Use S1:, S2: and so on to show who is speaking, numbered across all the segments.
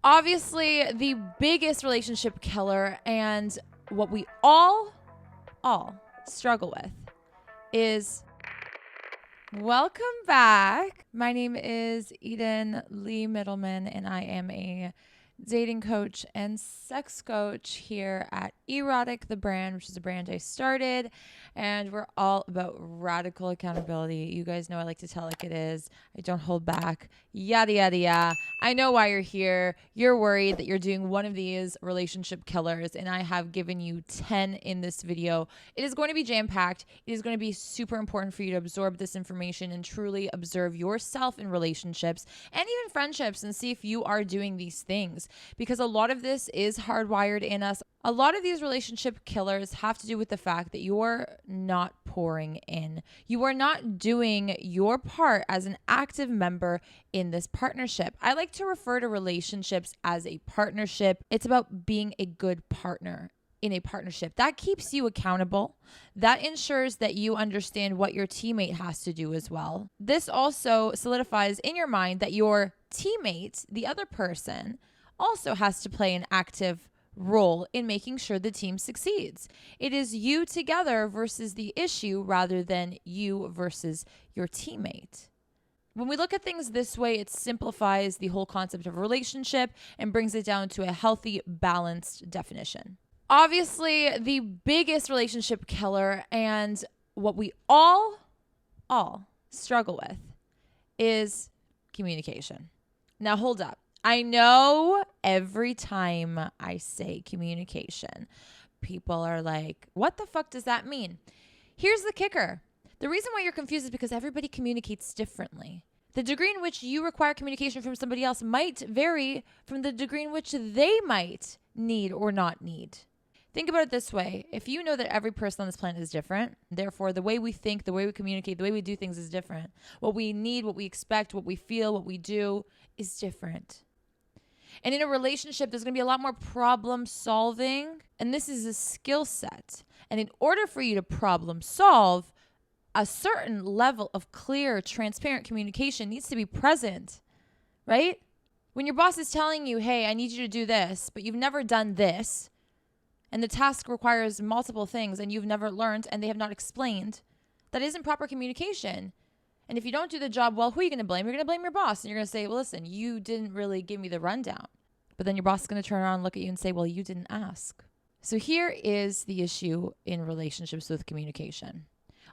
S1: Obviously, the biggest relationship killer and what we all struggle with is welcome back. My name is Eden Lee Middleman, and I am a dating coach and sex coach here at Erotic, the brand, which is a brand I started. And we're all about radical accountability. You guys know I like to tell like it is. I don't hold back. Yada, yada, yada. I know why you're here. You're worried that you're doing one of these relationship killers, and I have given you 10 in this video. It is going to be jam-packed. It is going to be super important for you to absorb this information and truly observe yourself in relationships and even friendships and see if you are doing these things, because a lot of this is hardwired in us. A lot of these relationship killers have to do with the fact that you're not pouring in. You are not doing your part as an active member in this partnership. I like to refer to relationships as a partnership. It's about being a good partner in a partnership. That keeps you accountable. That ensures that you understand what your teammate has to do as well. This also solidifies in your mind that your teammate, the other person, also has to play an active role in making sure the team succeeds. It is you together versus the issue rather than you versus your teammate. When we look at things this way, it simplifies the whole concept of relationship and brings it down to a healthy, balanced definition. Obviously, the biggest relationship killer and what we all struggle with is communication. Now, hold up. I know every time I say communication, people are like, what the fuck does that mean? Here's the kicker. The reason why you're confused is because everybody communicates differently. The degree in which you require communication from somebody else might vary from the degree in which they might need or not need. Think about it this way. If you know that every person on this planet is different, therefore the way we think, the way we communicate, the way we do things is different. What we need, what we expect, what we feel, what we do is different. And in a relationship, there's going to be a lot more problem solving. And this is a skill set. And in order for you to problem solve, a certain level of clear, transparent communication needs to be present, right? When your boss is telling you, hey, I need you to do this, but you've never done this, and the task requires multiple things and you've never learned and they have not explained, that isn't proper communication. And if you don't do the job well, who are you going to blame? You're going to blame your boss. And you're going to say, well, listen, you didn't really give me the rundown. But then your boss is going to turn around and look at you and say, well, you didn't ask. So here is the issue in relationships with communication.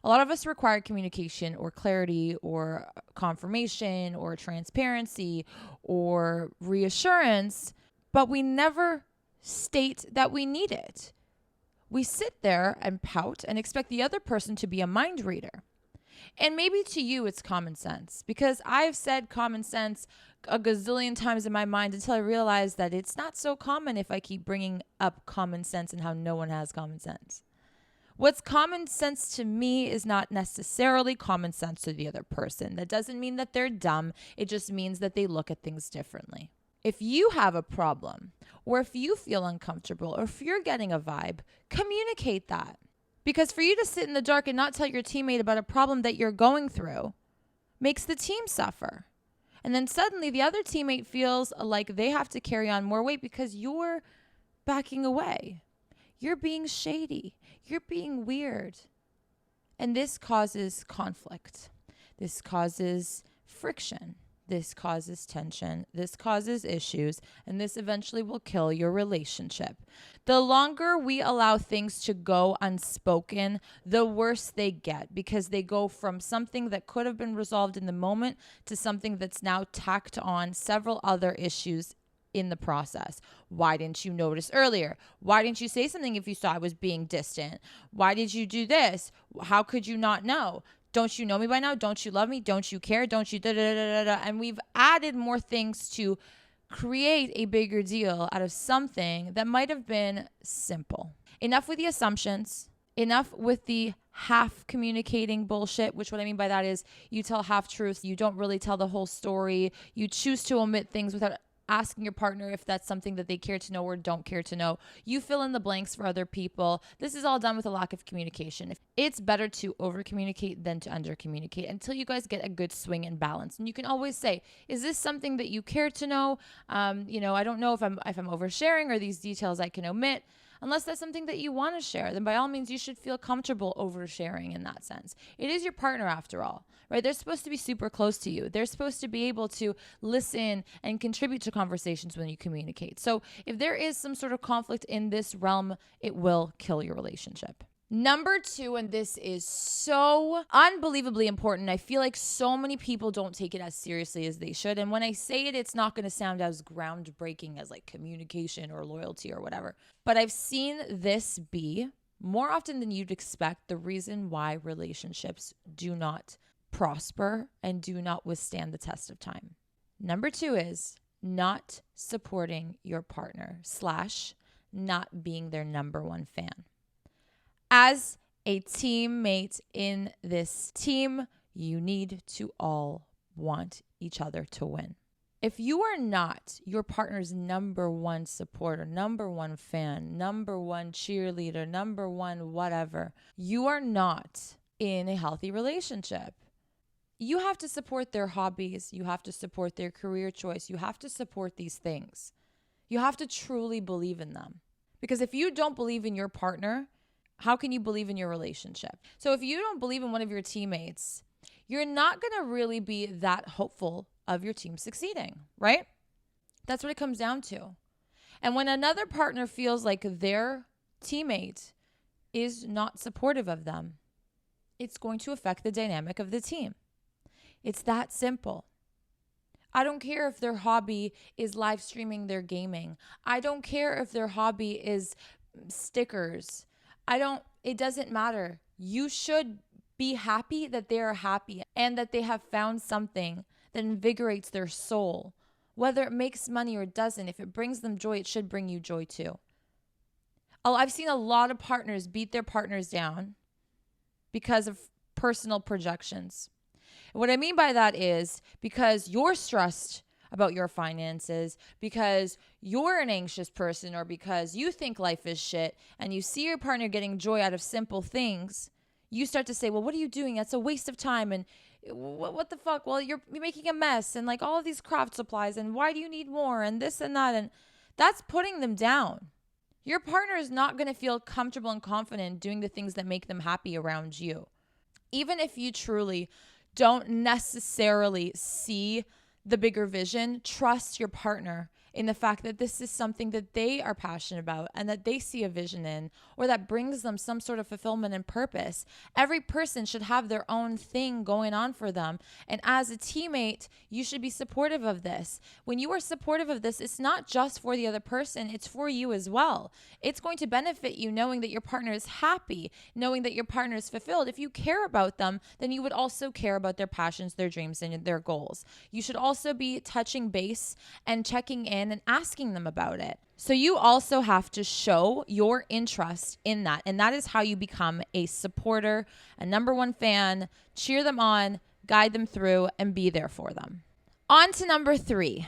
S1: A lot of us require communication or clarity or confirmation or transparency or reassurance, but we never state that we need it. We sit there and pout and expect the other person to be a mind reader. And maybe to you, it's common sense, because I've said common sense a gazillion times in my mind until I realized that it's not so common if I keep bringing up common sense and how no one has common sense. What's common sense to me is not necessarily common sense to the other person. That doesn't mean that they're dumb. It just means that they look at things differently. If you have a problem, or if you feel uncomfortable, or if you're getting a vibe, communicate that. Because for you to sit in the dark and not tell your teammate about a problem that you're going through makes the team suffer. And then suddenly the other teammate feels like they have to carry on more weight because you're backing away. You're being shady. You're being weird. And this causes conflict. This causes friction. This causes tension. This causes issues. And this eventually will kill your relationship. The longer we allow things to go unspoken, the worse they get, because they go from something that could have been resolved in the moment to something that's now tacked on several other issues in the process. Why didn't you notice earlier? Why didn't you say something if you saw I was being distant? Why did you do this? How could you not know? Don't you know me by now? Don't you love me? Don't you care? Don't you da da da da da? And we've added more things to create a bigger deal out of something that might have been simple. Enough with the assumptions. Enough with the half communicating bullshit, which what I mean by that is you tell half truths. You don't really tell the whole story. You choose to omit things without asking your partner if that's something that they care to know or don't care to know. You fill in the blanks for other people. This is all done with a lack of communication. It's better to over communicate than to under communicate until you guys get a good swing and balance. And you can always say, is this something that you care to know? I don't know if I'm oversharing or these details I can omit. Unless that's something that you want to share, then by all means, you should feel comfortable oversharing in that sense. It is your partner after all, right? They're supposed to be super close to you. They're supposed to be able to listen and contribute to conversations when you communicate. So if there is some sort of conflict in this realm, it will kill your relationship. Number 2, and this is so unbelievably important. I feel like so many people don't take it as seriously as they should. And when I say it, it's not going to sound as groundbreaking as like communication or loyalty or whatever. But I've seen this be more often than you'd expect the reason why relationships do not prosper and do not withstand the test of time. Number 2 is not supporting your partner / not being their number one fan. As a teammate in this team, you need to all want each other to win. If you are not your partner's number one supporter, number one fan, number one cheerleader, number one whatever, you are not in a healthy relationship. You have to support their hobbies. You have to support their career choice. You have to support these things. You have to truly believe in them. Because if you don't believe in your partner, how can you believe in your relationship? So if you don't believe in one of your teammates, you're not going to really be that hopeful of your team succeeding, right? That's what it comes down to. And when another partner feels like their teammate is not supportive of them, it's going to affect the dynamic of the team. It's that simple. I don't care if their hobby is live streaming their gaming. I don't care if their hobby is stickers. It doesn't matter. You should be happy that they are happy and that they have found something that invigorates their soul. Whether it makes money or doesn't, if it brings them joy, it should bring you joy too. I've seen a lot of partners beat their partners down because of personal projections. And what I mean by that is because you're stressed about your finances, because you're an anxious person, or because you think life is shit and you see your partner getting joy out of simple things, you start to say, well, what are you doing? That's a waste of time. And what the fuck? Well, you're making a mess and like all of these craft supplies. And why do you need more? And this and that. And that's putting them down. Your partner is not going to feel comfortable and confident doing the things that make them happy around you. Even if you truly don't necessarily see the bigger vision, trust your partner in the fact that this is something that they are passionate about and that they see a vision in, or that brings them some sort of fulfillment and purpose. Every person should have their own thing going on for them. And as a teammate, you should be supportive of this. When you are supportive of this, it's not just for the other person, it's for you as well. It's going to benefit you knowing that your partner is happy, knowing that your partner is fulfilled. If you care about them, then you would also care about their passions, their dreams, and their goals. You should also be touching base and checking in and asking them about it. So you also have to show your interest in that. And that is how you become a supporter, a number one fan, cheer them on, guide them through, and be there for them. On to number 3,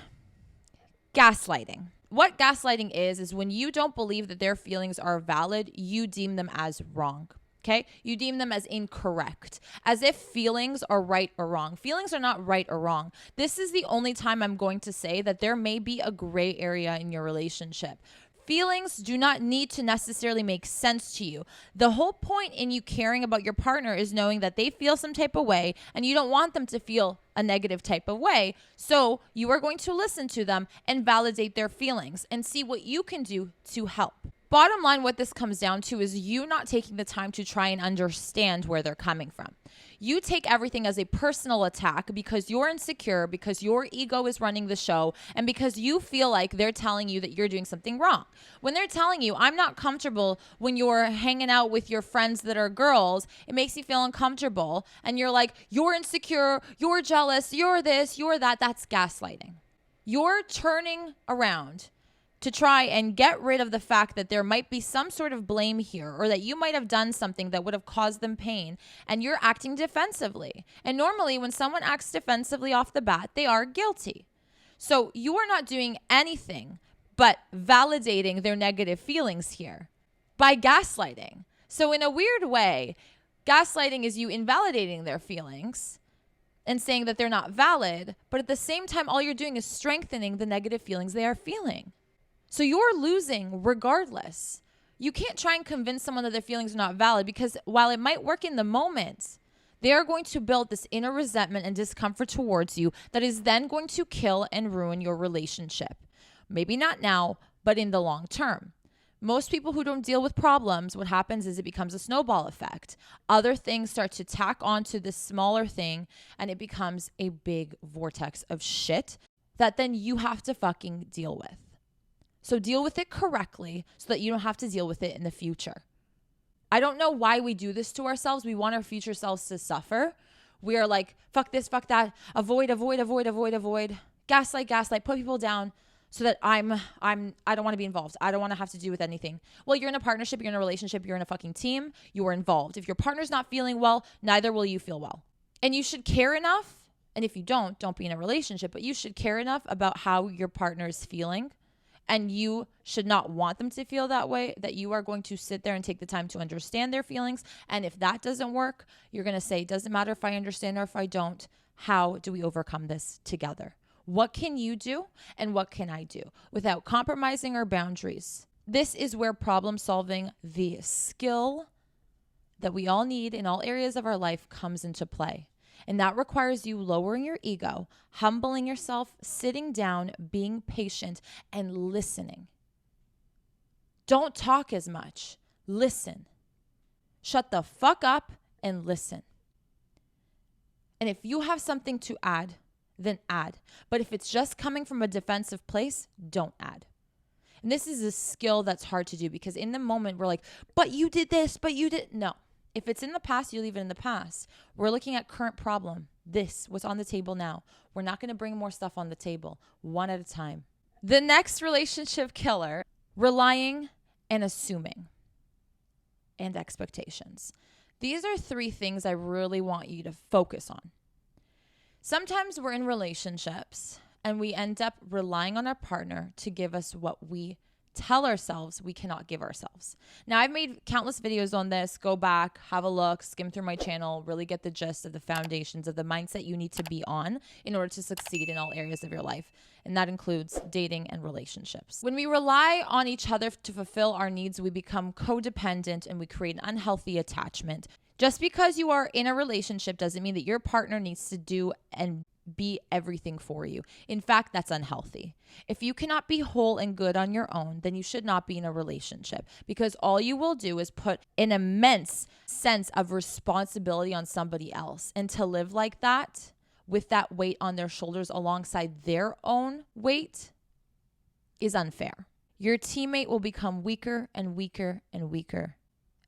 S1: gaslighting. What gaslighting is when you don't believe that their feelings are valid, you deem them as wrong. Okay? You deem them as incorrect, as if feelings are right or wrong. Feelings are not right or wrong. This is the only time I'm going to say that there may be a gray area in your relationship. Feelings do not need to necessarily make sense to you. The whole point in you caring about your partner is knowing that they feel some type of way and you don't want them to feel a negative type of way. So you are going to listen to them and validate their feelings and see what you can do to help. Bottom line, what this comes down to is you not taking the time to try and understand where they're coming from. You take everything as a personal attack because you're insecure, because your ego is running the show, and because you feel like they're telling you that you're doing something wrong. When they're telling you, I'm not comfortable when you're hanging out with your friends that are girls, it makes you feel uncomfortable. And you're like, you're insecure, you're jealous, you're this, you're that. That's gaslighting. You're turning around to try and get rid of the fact that there might be some sort of blame here, or that you might have done something that would have caused them pain, and you're acting defensively. And normally when someone acts defensively off the bat, they are guilty. So you are not doing anything but validating their negative feelings here by gaslighting. So in a weird way, gaslighting is you invalidating their feelings and saying that they're not valid, but at the same time, all you're doing is strengthening the negative feelings they are feeling. So you're losing regardless. You can't try and convince someone that their feelings are not valid, because while it might work in the moment, they are going to build this inner resentment and discomfort towards you that is then going to kill and ruin your relationship. Maybe not now, but in the long term. Most people who don't deal with problems, what happens is it becomes a snowball effect. Other things start to tack onto this smaller thing, and it becomes a big vortex of shit that then you have to fucking deal with. So deal with it correctly so that you don't have to deal with it in the future. I don't know why we do this to ourselves. We want our future selves to suffer. We are like, fuck this, fuck that, avoid, gaslight, put people down so that I don't want to be involved. I don't want to have to do with anything. Well, you're in a partnership, you're in a relationship, you're in a fucking team, you are involved. If your partner's not feeling well, neither will you feel well. And you should care enough, and if you don't be in a relationship, but you should care enough about how your partner is feeling. And you should not want them to feel that way, that you are going to sit there and take the time to understand their feelings. And if that doesn't work, you're going to say, it doesn't matter if I understand or if I don't. How do we overcome this together? What can you do and what can I do without compromising our boundaries? This is where problem solving, the skill that we all need in all areas of our life, comes into play. And that requires you lowering your ego, humbling yourself, sitting down, being patient, and listening. Don't talk as much. Listen. Shut the fuck up and listen. And if you have something to add, then add. But if it's just coming from a defensive place, don't add. And this is a skill that's hard to do, because in the moment we're like, but you did this, but you did. No. If it's in the past, you leave it in the past. We're looking at current problem. This, what's on the table now. We're not going to bring more stuff on the table, one at a time. The next relationship killer, relying and assuming and expectations. These are 3 things I really want you to focus on. Sometimes we're in relationships and we end up relying on our partner to give us what we tell ourselves we cannot give ourselves. Now, I've made countless videos on this. Go back, have a look, skim through my channel, really get the gist of the foundations of the mindset you need to be on in order to succeed in all areas of your life. And that includes dating and relationships. When we rely on each other to fulfill our needs, we become codependent and we create an unhealthy attachment. Just because you are in a relationship doesn't mean that your partner needs to do and be everything for you. In fact, that's unhealthy. If you cannot be whole and good on your own, then you should not be in a relationship, because all you will do is put an immense sense of responsibility on somebody else. And to live like that, with that weight on their shoulders alongside their own weight, is unfair. Your teammate will become weaker and weaker and weaker.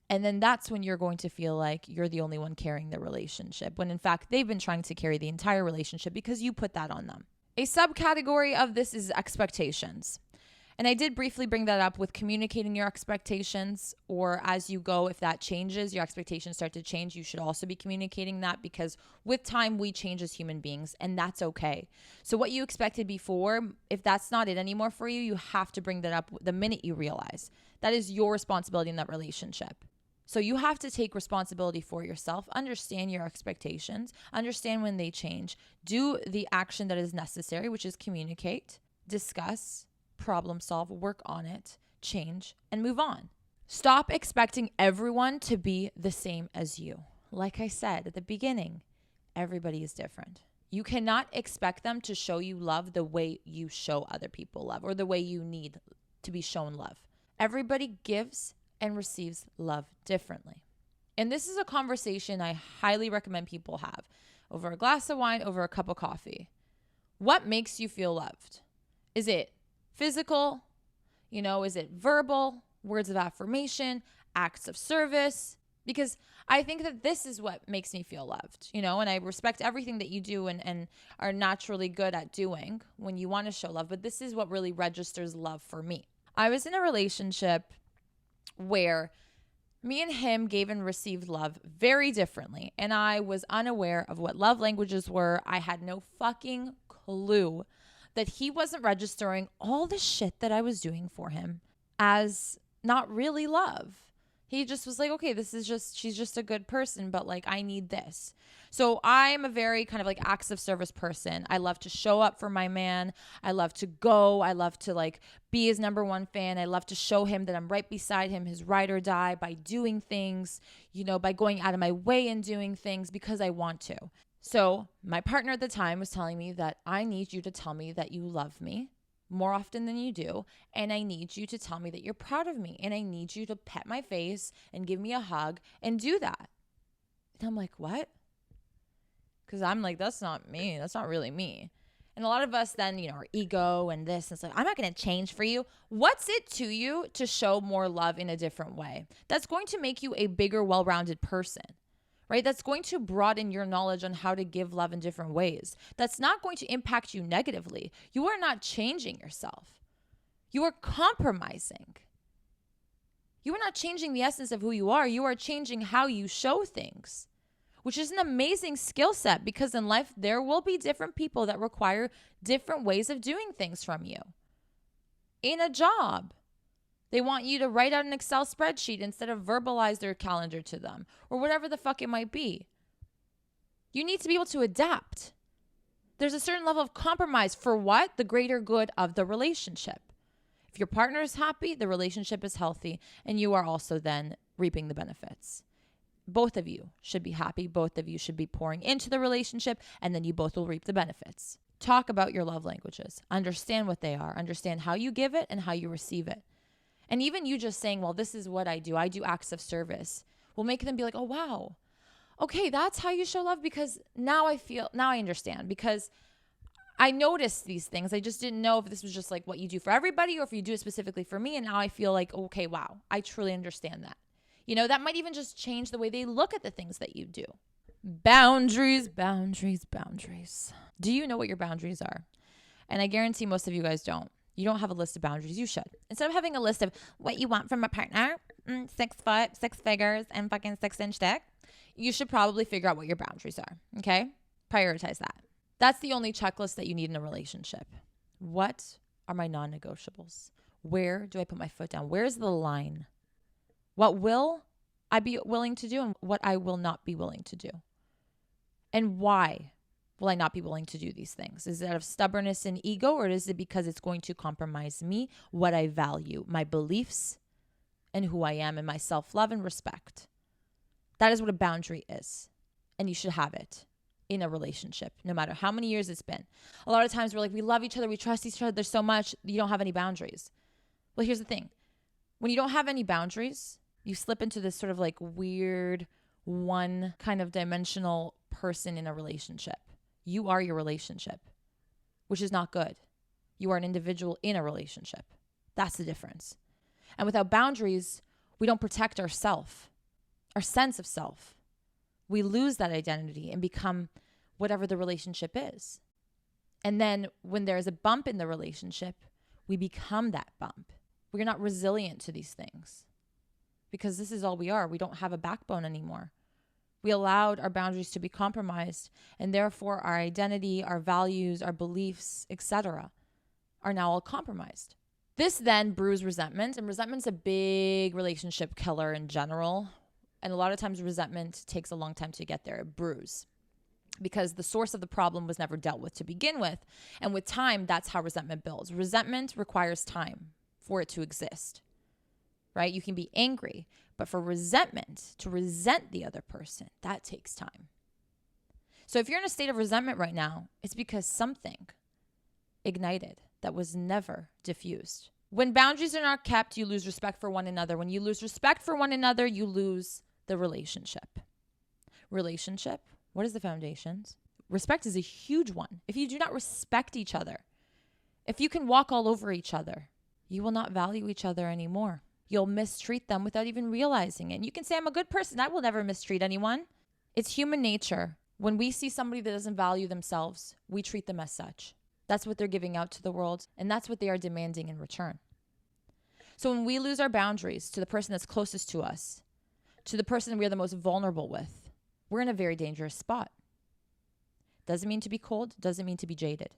S1: And then that's when you're going to feel like you're the only one carrying the relationship, when in fact they've been trying to carry the entire relationship because you put that on them. A subcategory of this is expectations. And I did briefly bring that up with communicating your expectations, or as you go, if that changes, your expectations start to change, you should also be communicating that, because with time we change as human beings, and that's okay. So what you expected before, if that's not it anymore for you, you have to bring that up the minute you realize. That is your responsibility in that relationship. So you have to take responsibility for yourself, understand your expectations, understand when they change, do the action that is necessary, which is communicate, discuss, problem solve, work on it, change, and move on. Stop expecting everyone to be the same as you. Like I said at the beginning, everybody is different. You cannot expect them to show you love the way you show other people love, or the way you need to be shown love. Everybody gives and receives love differently. And this is a conversation I highly recommend people have over a glass of wine, over a cup of coffee. What makes you feel loved? Is it physical? Is it verbal? Words of affirmation? Acts of service? Because I think that this is what makes me feel loved, and I respect everything that you do and are naturally good at doing when you want to show love. But this is what really registers love for me. I was in a relationship where me and him gave and received love very differently. And I was unaware of what love languages were. I had no fucking clue that he wasn't registering all the shit that I was doing for him as not really love. He just was like, okay, she's just a good person, but like, I need this. So I'm a very kind of like acts of service person. I love to show up for my man. I love to go. I love to like be his number one fan. I love to show him that I'm right beside him, his ride or die, by doing things, by going out of my way and doing things because I want to. So my partner at the time was telling me that I need you to tell me that you love me more often than you do. And I need you to tell me that you're proud of me. And I need you to pet my face and give me a hug and do that. And I'm like, what? Because I'm like, that's not me. That's not really me. And a lot of us then, our ego and this, and it's like, I'm not going to change for you. What's it to you to show more love in a different way? That's going to make you a bigger, well-rounded person. Right? That's going to broaden your knowledge on how to give love in different ways. That's not going to impact you negatively. You are not changing yourself. You are compromising. You are not changing the essence of who you are. You are changing how you show things, which is an amazing skill set, because in life, there will be different people that require different ways of doing things from you. In a job, they want you to write out an Excel spreadsheet instead of verbalize their calendar to them, or whatever the fuck it might be. You need to be able to adapt. There's a certain level of compromise for what? The greater good of the relationship. If your partner is happy, the relationship is healthy, and you are also then reaping the benefits. Both of you should be happy. Both of you should be pouring into the relationship, and then you both will reap the benefits. Talk about your love languages. Understand what they are. Understand how you give it and how you receive it. And even you just saying, well, this is what I do acts of service, will make them be like, oh, wow. Okay, that's how you show love, because now I understand, because I noticed these things. I just didn't know if this was just like what you do for everybody or if you do it specifically for me. And now I feel like, okay, wow, I truly understand that. That might even just change the way they look at the things that you do. Boundaries, boundaries, boundaries. Do you know what your boundaries are? And I guarantee most of you guys don't. You don't have a list of boundaries. You should. Instead of having a list of what you want from a partner, 6 foot, 6 figures, and fucking 6-inch dick, you should probably figure out what your boundaries are. Okay? Prioritize that. That's the only checklist that you need in a relationship. What are my non-negotiables? Where do I put my foot down? Where's the line? What will I be willing to do and what I will not be willing to do? And why will I not be willing to do these things? Is it out of stubbornness and ego, or is it because it's going to compromise me, what I value, my beliefs, and who I am, and my self-love and respect? That is what a boundary is. And you should have it in a relationship, no matter how many years it's been. A lot of times we're like, we love each other, we trust each other so much, you don't have any boundaries. Well, here's the thing. When you don't have any boundaries, you slip into this sort of like weird, one kind of dimensional person in a relationship. You are your relationship, which is not good. You are an individual in a relationship. That's the difference. And without boundaries, we don't protect ourself, our sense of self. We lose that identity and become whatever the relationship is. And then when there's a bump in the relationship, we become that bump. We're not resilient to these things because this is all we are. We don't have a backbone anymore. We allowed our boundaries to be compromised, and therefore our identity, our values, our beliefs, etc. are now all compromised. This then brews resentment, and resentment's a big relationship killer in general. And a lot of times resentment takes a long time to get there. It brews because the source of the problem was never dealt with to begin with. And with time, that's how resentment builds. Resentment requires time for it to exist, right? You can be angry, but for resentment, to resent the other person, that takes time. So if you're in a state of resentment right now, it's because something ignited that was never diffused. When boundaries are not kept, you lose respect for one another. When you lose respect for one another, you lose the relationship. Relationship, what is the foundations? Respect is a huge one. If you do not respect each other, if you can walk all over each other, you will not value each other anymore. You'll mistreat them without even realizing it. And you can say, I'm a good person. I will never mistreat anyone. It's human nature. When we see somebody that doesn't value themselves, we treat them as such. That's what they're giving out to the world, and that's what they are demanding in return. So when we lose our boundaries to the person that's closest to us, to the person we're the most vulnerable with, we're in a very dangerous spot. Doesn't mean to be cold, doesn't mean to be jaded.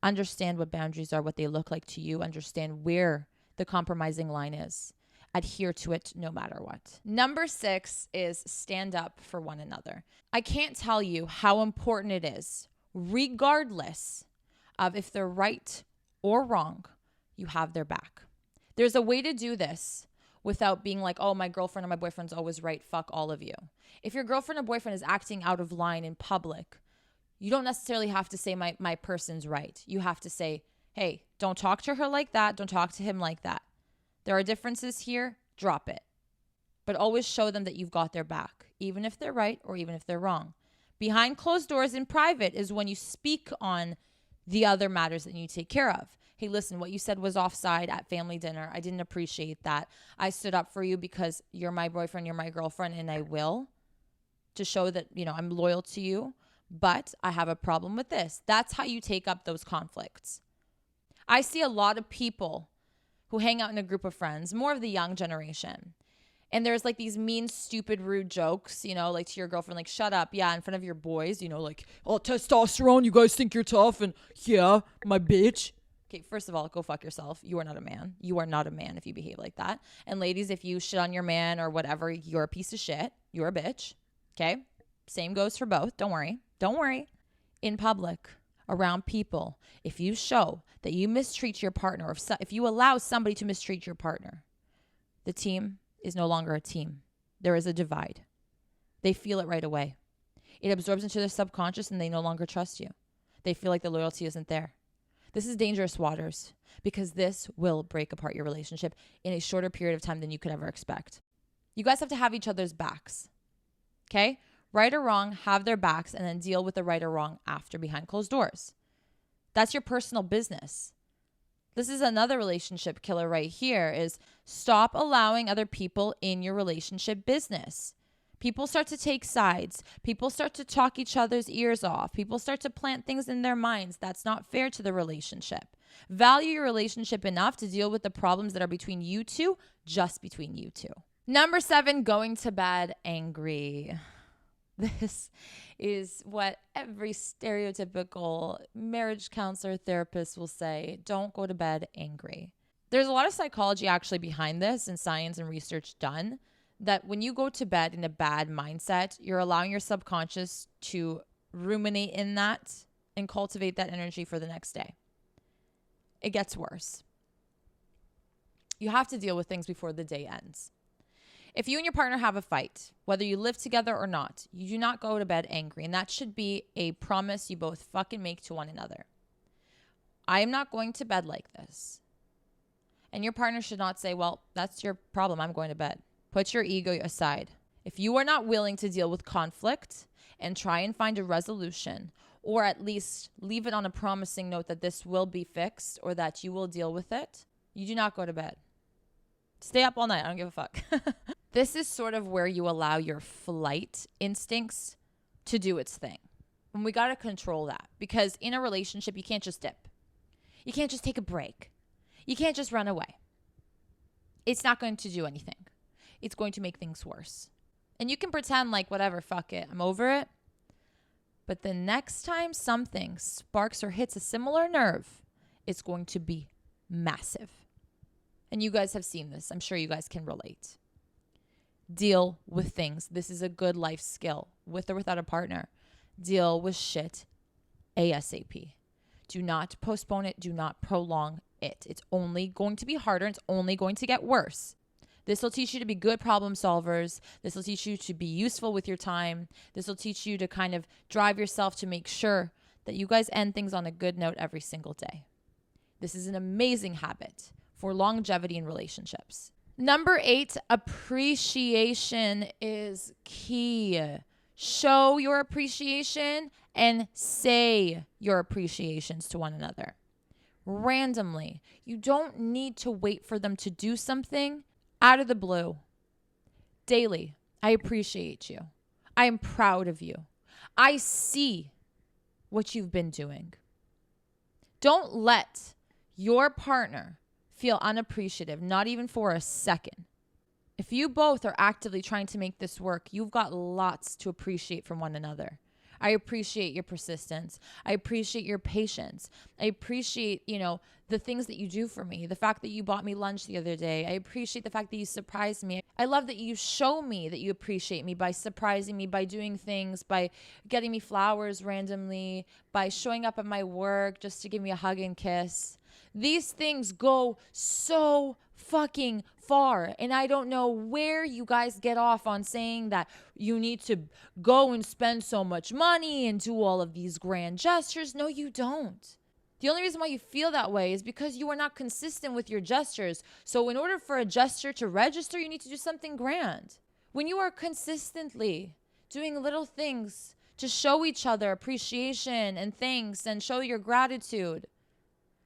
S1: Understand what boundaries are, what they look like to you. Understand where the compromising line is. Adhere to it no matter what. Number 6 is stand up for one another. I can't tell you how important it is, regardless of if they're right or wrong, you have their back. There's a way to do this without being like, oh, my girlfriend or my boyfriend's always right. Fuck all of you. If your girlfriend or boyfriend is acting out of line in public, you don't necessarily have to say my person's right. You have to say, hey, don't talk to her like that. Don't talk to him like that. There are differences here. Drop it. But always show them that you've got their back, even if they're right or even if they're wrong. Behind closed doors in private is when you speak on the other matters that you take care of. Hey, listen, what you said was offside at family dinner. I didn't appreciate that. I stood up for you because you're my boyfriend, you're my girlfriend, and I will, to show that, I'm loyal to you. But I have a problem with this. That's how you take up those conflicts. I see a lot of people who hang out in a group of friends, more of the young generation. And there's like these mean, stupid, rude jokes, like to your girlfriend, like, shut up. Yeah, in front of your boys, like, oh, testosterone, you guys think you're tough. And yeah, my bitch. Okay, first of all, go fuck yourself. You are not a man. You are not a man if you behave like that. And ladies, if you shit on your man or whatever, you're a piece of shit. You're a bitch. Okay? Same goes for both. Don't worry. Don't worry. In public, around people, if you show that you mistreat your partner, or if you allow somebody to mistreat your partner, the team is no longer a team. There is a divide. They feel it right away. It absorbs into their subconscious and they no longer trust you. They feel like the loyalty isn't there. This is dangerous waters because this will break apart your relationship in a shorter period of time than you could ever expect. You guys have to have each other's backs. Okay? Right or wrong, have their backs and then deal with the right or wrong after behind closed doors. That's your personal business. This is another relationship killer right here is stop allowing other people in your relationship business. People start to take sides. People start to talk each other's ears off. People start to plant things in their minds. That's not fair to the relationship. Value your relationship enough to deal with the problems that are between you two, just between you two. Number 7, going to bed angry. This is what every stereotypical marriage counselor therapist will say. Don't go to bed angry. There's a lot of psychology actually behind this and science and research done that when you go to bed in a bad mindset, you're allowing your subconscious to ruminate in that and cultivate that energy for the next day. It gets worse. You have to deal with things before the day ends. If you and your partner have a fight, whether you live together or not, you do not go to bed angry. And that should be a promise you both fucking make to one another. I am not going to bed like this. And your partner should not say, well, that's your problem. I'm going to bed. Put your ego aside. If you are not willing to deal with conflict and try and find a resolution, or at least leave it on a promising note that this will be fixed or that you will deal with it, you do not go to bed. Stay up all night. I don't give a fuck. This is sort of where you allow your flight instincts to do its thing. And we got to control that because in a relationship, you can't just dip. You can't just take a break. You can't just run away. It's not going to do anything. It's going to make things worse. And you can pretend like, whatever, fuck it, I'm over it. But the next time something sparks or hits a similar nerve, it's going to be massive. And you guys have seen this. I'm sure you guys can relate. Deal with things. This is a good life skill, with or without a partner. Deal with shit ASAP. Do not postpone it. Do not prolong it. It's only going to be harder. It's only going to get worse. This will teach you to be good problem solvers. This will teach you to be useful with your time. This will teach you to kind of drive yourself to make sure that you guys end things on a good note every single day. This is an amazing habit for longevity in relationships. Number 8, appreciation is key. Show your appreciation and say your appreciations to one another. Randomly. You don't need to wait for them to do something out of the blue. Daily, I appreciate you. I am proud of you. I see what you've been doing. Don't let your partner feel unappreciative, not even for a second. If you both are actively trying to make this work, you've got lots to appreciate from one another. I appreciate your persistence. I appreciate your patience. I appreciate, the things that you do for me. The fact that you bought me lunch the other day. I appreciate the fact that you surprised me. I love that you show me that you appreciate me by surprising me, by doing things, by getting me flowers randomly, by showing up at my work just to give me a hug and kiss. These things go so fucking far. And I don't know where you guys get off on saying that you need to go and spend so much money and do all of these grand gestures. No, you don't. The only reason why you feel that way is because you are not consistent with your gestures. So in order for a gesture to register, you need to do something grand. When you are consistently doing little things to show each other appreciation and thanks and show your gratitude,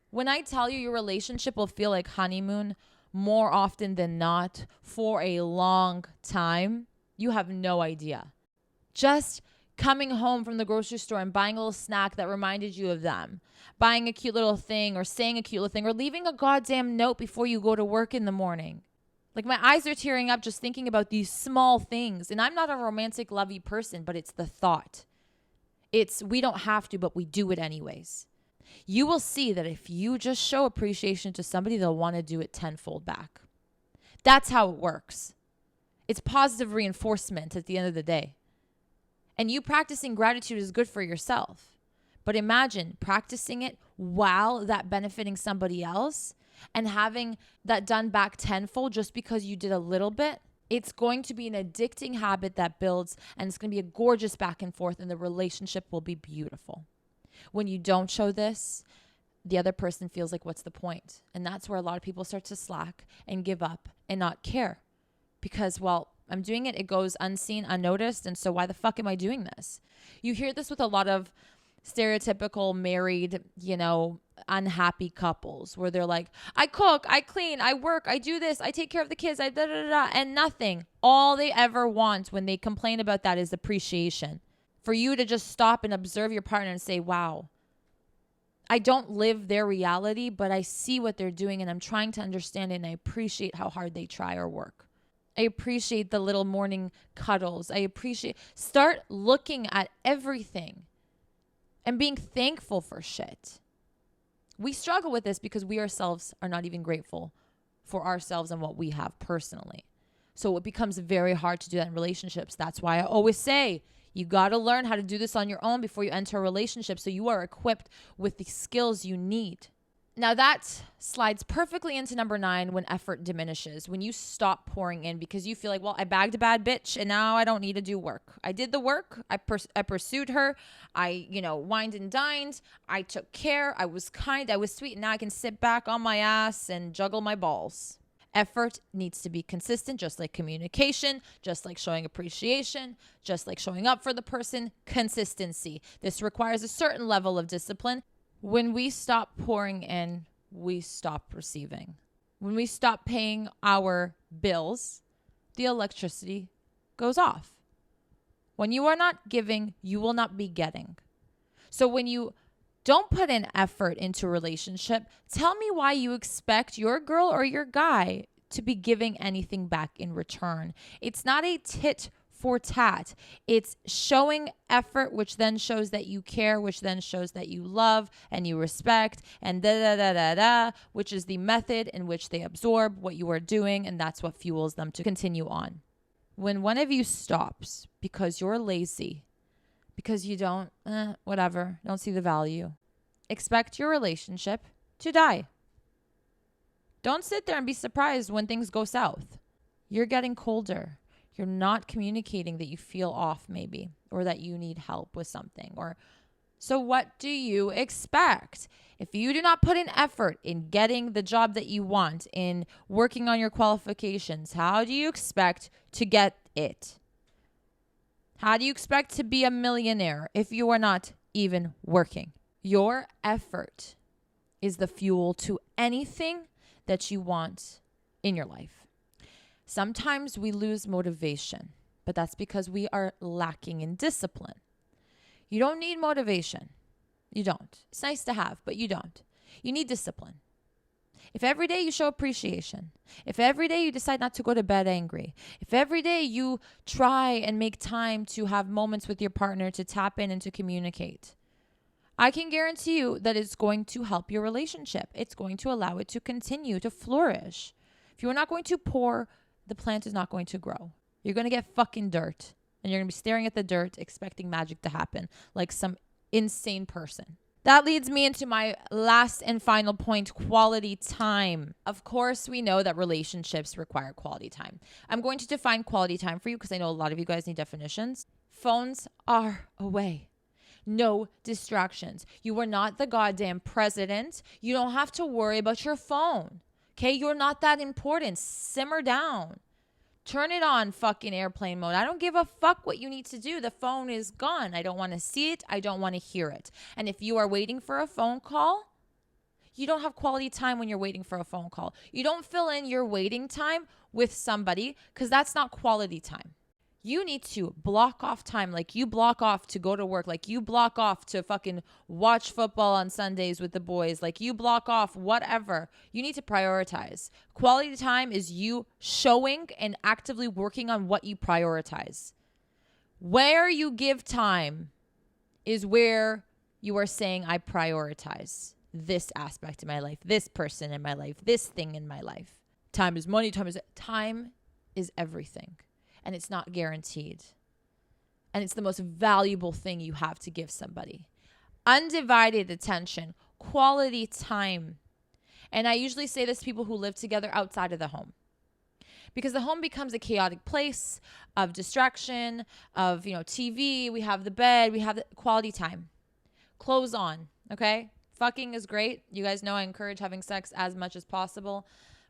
S1: when I tell you your relationship will feel like honeymoon more often than not for a long time, you have no idea. Just coming home from the grocery store and buying a little snack that reminded you of them, buying a cute little thing or saying a cute little thing or leaving a goddamn note before you go to work in the morning. Like, my eyes are tearing up just thinking about these small things. And I'm not a romantic, lovey person, but it's the thought. It's we don't have to, but we do it anyways. You will see that if you just show appreciation to somebody, they'll want to do it tenfold back. That's how it works. It's positive reinforcement at the end of the day. And you practicing gratitude is good for yourself. But imagine practicing it while that benefiting somebody else and having that done back tenfold just because you did a little bit. It's going to be an addicting habit that builds, and it's going to be a gorgeous back and forth, and the relationship will be beautiful. When you don't show this, the other person feels like, what's the point? And that's where a lot of people start to slack and give up and not care. Because, well, I'm doing it. It goes unseen, unnoticed. And so why the fuck am I doing this? You hear this with a lot of stereotypical married, unhappy couples where they're like, I cook, I clean, I work, I do this, I take care of the kids, I da-da-da-da, and nothing. All they ever want when they complain about that is appreciation. For you to just stop and observe your partner and say, wow, I don't live their reality, but I see what they're doing and I'm trying to understand it, and I appreciate how hard they try or work. I appreciate the little morning cuddles. Start looking at everything and being thankful for shit. We struggle with this because we ourselves are not even grateful for ourselves and what we have personally. So it becomes very hard to do that in relationships. That's why I always say, you got to learn how to do this on your own before you enter a relationship so you are equipped with the skills you need. Now that slides perfectly into number 9, when effort diminishes, when you stop pouring in because you feel like, well, I bagged a bad bitch and now I don't need to do work. I did the work. I pursued her. I, wined and dined. I took care. I was kind. I was sweet. And now I can sit back on my ass and juggle my balls. Effort needs to be consistent, just like communication, just like showing appreciation, just like showing up for the person. Consistency. This requires a certain level of discipline. When we stop pouring in, we stop receiving. When we stop paying our bills, the electricity goes off. When you are not giving, you will not be getting. So when you don't put in effort into a relationship, tell me why you expect your girl or your guy to be giving anything back in return. It's not a tit for tat. It's showing effort, which then shows that you care, which then shows that you love and you respect, and which is the method in which they absorb what you are doing, and that's what fuels them to continue on. When one of you stops because you're lazy, because you don't see the value, expect your relationship to die. Don't sit there and be surprised when things go south. You're getting colder. You're not communicating that you feel off maybe, or that you need help with something. So what do you expect? If you do not put in effort in getting the job that you want, in working on your qualifications, how do you expect to get it? How do you expect to be a millionaire if you are not even working? Your effort is the fuel to anything that you want in your life. Sometimes we lose motivation, but that's because we are lacking in discipline. You don't need motivation. You don't. It's nice to have, but you don't. You need discipline. If every day you show appreciation, if every day you decide not to go to bed angry, if every day you try and make time to have moments with your partner to tap in and to communicate, I can guarantee you that it's going to help your relationship. It's going to allow it to continue to flourish. If you're not going to pour, the plant is not going to grow. You're going to get fucking dirt, and you're going to be staring at the dirt expecting magic to happen like some insane person. That leads me into my last and final point, quality time. Of course, we know that relationships require quality time. I'm going to define quality time for you because I know a lot of you guys need definitions. Phones are away. No distractions. You are not the goddamn president. You don't have to worry about your phone. Okay? You're not that important. Simmer down. Turn it on fucking airplane mode. I don't give a fuck what you need to do. The phone is gone. I don't want to see it. I don't want to hear it. And if you are waiting for a phone call, you don't have quality time when you're waiting for a phone call. You don't fill in your waiting time with somebody because that's not quality time. You need to block off time like you block off to go to work, like you block off to fucking watch football on Sundays with the boys, like you block off whatever. You need to prioritize. Quality time is you showing and actively working on what you prioritize. Where you give time is where you are saying, I prioritize this aspect of my life, this person in my life, this thing in my life. Time is money. Time is everything. And it's not guaranteed. And it's the most valuable thing you have to give somebody. Undivided attention, quality time. And I usually say this to people who live together outside of the home. Because the home becomes a chaotic place of distraction, of, TV, we have the bed, we have the quality time. Clothes on, okay? Fucking is great. You guys know I encourage having sex as much as possible.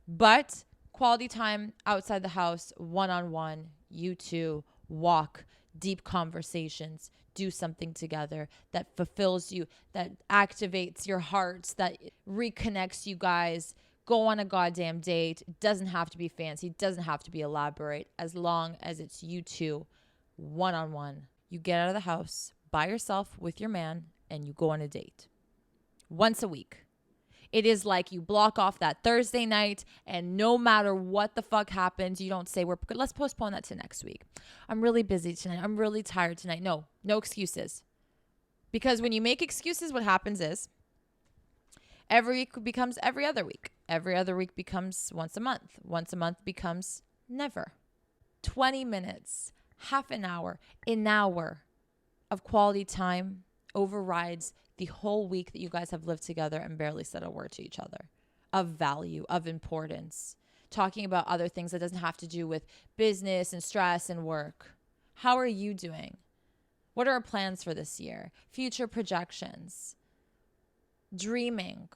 S1: But quality time outside the house, one-on-one, you two, walk, deep conversations, do something together that fulfills you, that activates your hearts, that reconnects you guys. Go on a goddamn date. It doesn't have to be fancy. It doesn't have to be elaborate. As long as it's you two, one-on-one. You get out of the house by yourself with your man and you go on a date. Once a week. It is like you block off that Thursday night and no matter what the fuck happens, you don't say, let's postpone that to next week. I'm really busy tonight. I'm really tired tonight. No excuses. Because when you make excuses, what happens is every week becomes every other week. Every other week becomes once a month. Once a month becomes never. 20 minutes, half an hour of quality time overrides the whole week that you guys have lived together and barely said a word to each other of value, of importance, talking about other things that doesn't have to do with business and stress and work. How are you doing? What are our plans for this year? Future projections, dreaming,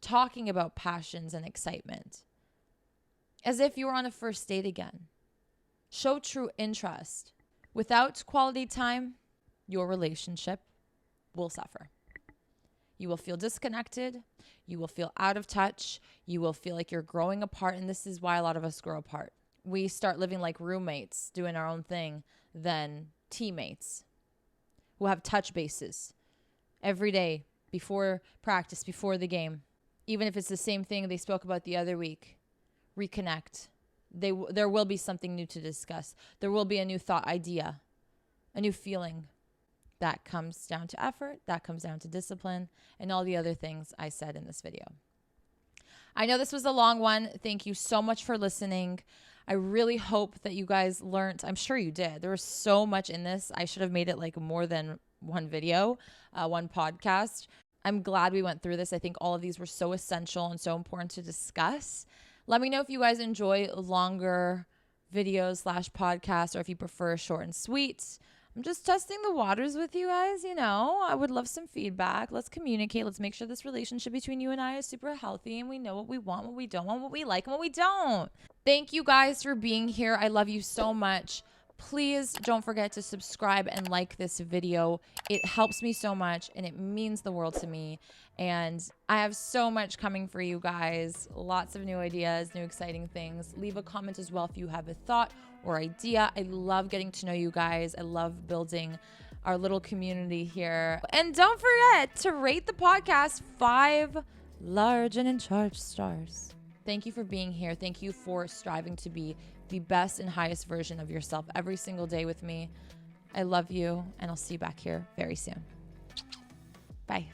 S1: talking about passions and excitement, as if you were on a first date again. Show true interest. Without quality time, your relationship will suffer. You will feel disconnected. You will feel out of touch. You will feel like you're growing apart. And this is why a lot of us grow apart. We start living like roommates, doing our own thing, than teammates who have touch bases every day before practice, before the game. Even if it's the same thing they spoke about the other week, reconnect. There will be something new to discuss. There will be a new thought, idea, a new feeling. That comes down to effort, that comes down to discipline, and all the other things I said in this video. I know this was a long one. Thank you so much for listening. I really hope that you guys learned. I'm sure you did. There was so much in this. I should have made it like more than one video, one podcast. I'm glad we went through this. I think all of these were so essential and so important to discuss. Let me know if you guys enjoy longer videos / podcasts or if you prefer short and sweet. I'm just testing the waters with you guys, I would love some feedback. Let's communicate. Let's make sure this relationship between you and I is super healthy and we know what we want, what we don't want, what we like, and what we don't. Thank you guys for being here. I love you so much. Please don't forget to subscribe and like this video. It helps me so much and it means the world to me. And I have so much coming for you guys. Lots of new ideas, new exciting things. Leave a comment as well if you have a thought or idea. I love getting to know you guys. I love building our little community here. And don't forget to rate the podcast 5 large and in charge stars. Thank you for being here. Thank you for striving to be the best and highest version of yourself every single day with me. I love you, and I'll see you back here very soon. Bye.